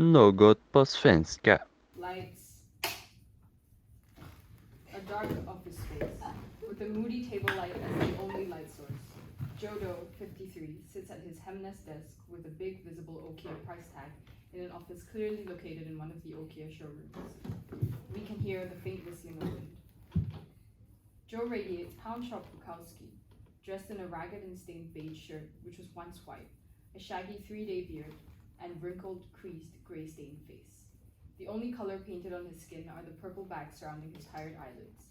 Nagot Pa Svenska. Lights. A dark office space, with a moody table light as the only light source. Jodo, 53, sits at his Hemnes desk with a big visible Okia price tag in an office clearly located in one of the Okia showrooms. We can hear the faint whistling of wind. Joe radiates Pound Shop Bukowski, dressed in a ragged and stained beige shirt, which was once white, a shaggy 3-day beard, and wrinkled, creased, gray-stained face. The only color painted on his skin are the purple bags surrounding his tired eyelids.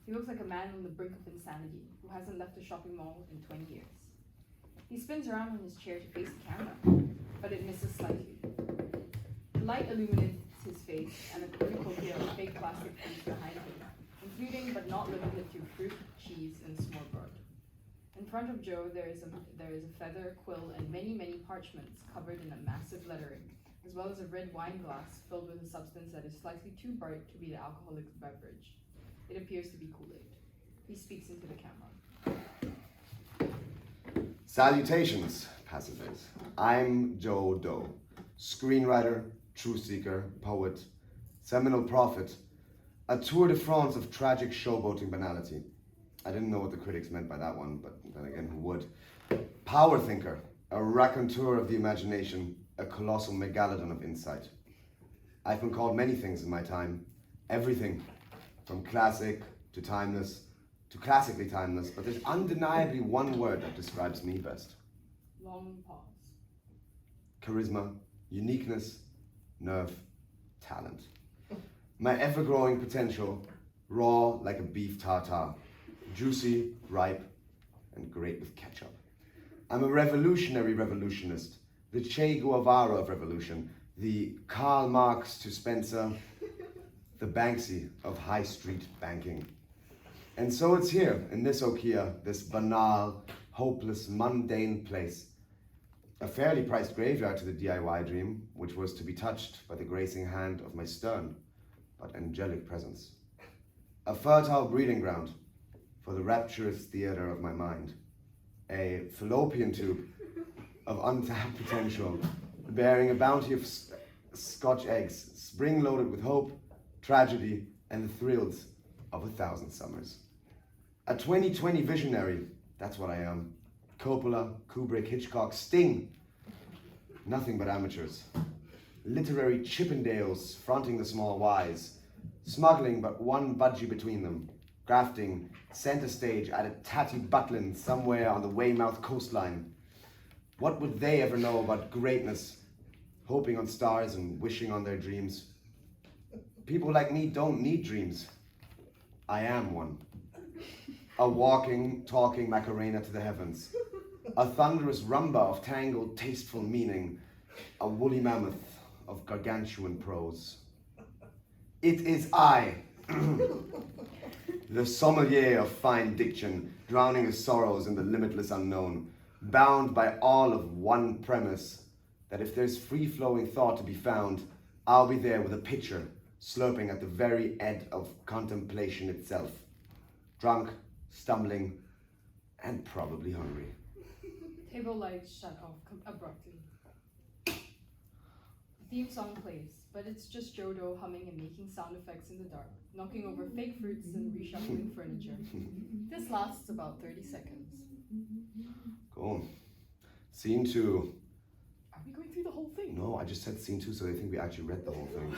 He looks like a man on the brink of insanity who hasn't left a shopping mall in 20 years. He spins around on his chair to face the camera, but it misses slightly. The light illuminates his face and a cornucopia of fake plastic foods behind him, including but not limited to fruit, cheese, and smorgasbord. In front of Joe, there is a feather, quill, and many parchments covered in a massive lettering, as well as a red wine glass filled with a substance that is slightly too bright to be the alcoholic beverage. It appears to be Kool-Aid. He speaks into the camera. Salutations, passengers. I'm Joe Doe, screenwriter, truth seeker, poet, seminal prophet, a tour de France of tragic showboating banality. I didn't know what the critics meant by that one, but then again, who would? Power thinker, a raconteur of the imagination, a colossal megalodon of insight. I've been called many things in my time. Everything, from classic to timeless, to classically timeless, but there's undeniably one word that describes me best. Long pause. Charisma, uniqueness, nerve, talent. My ever-growing potential, raw like a beef tartare, juicy, ripe, and great with ketchup. I'm a revolutionary revolutionist, the Che Guevara of revolution, the Karl Marx to Spencer, the Banksy of high street banking. And so it's here, in this Okia, this banal, hopeless, mundane place. A fairly priced graveyard to the DIY dream, which was to be touched by the gracing hand of my stern, but angelic presence. A fertile breeding ground for the rapturous theater of my mind. A fallopian tube of untapped potential, bearing a bounty of Scotch eggs, spring-loaded with hope, tragedy, and the thrills of 1,000 summers. A 2020 visionary, that's what I am. Coppola, Kubrick, Hitchcock, Sting. Nothing but amateurs. Literary Chippendales fronting the small Ys, smuggling but one budgie between them, grafting center stage at a tatty Butlin somewhere on the Weymouth coastline. What would they ever know about greatness, hoping on stars and wishing on their dreams? People like me don't need dreams. I am one. A walking, talking Macarena to the heavens. A thunderous rumba of tangled, tasteful meaning. A woolly mammoth of gargantuan prose. It is I, the sommelier of fine diction, drowning his sorrows in the limitless unknown, bound by all of one premise, that if there's free-flowing thought to be found, I'll be there with a pitcher, slurping at the very edge of contemplation itself. Drunk, stumbling, and probably hungry. Table lights shut off abruptly. The theme song plays, but it's just Jodo humming and making sound effects in the dark, knocking over fake fruits and reshuffling furniture. This lasts about 30 seconds. Cool. Scene 2. Are we going through the whole thing? No, I just said scene 2, so they think we actually read the whole thing.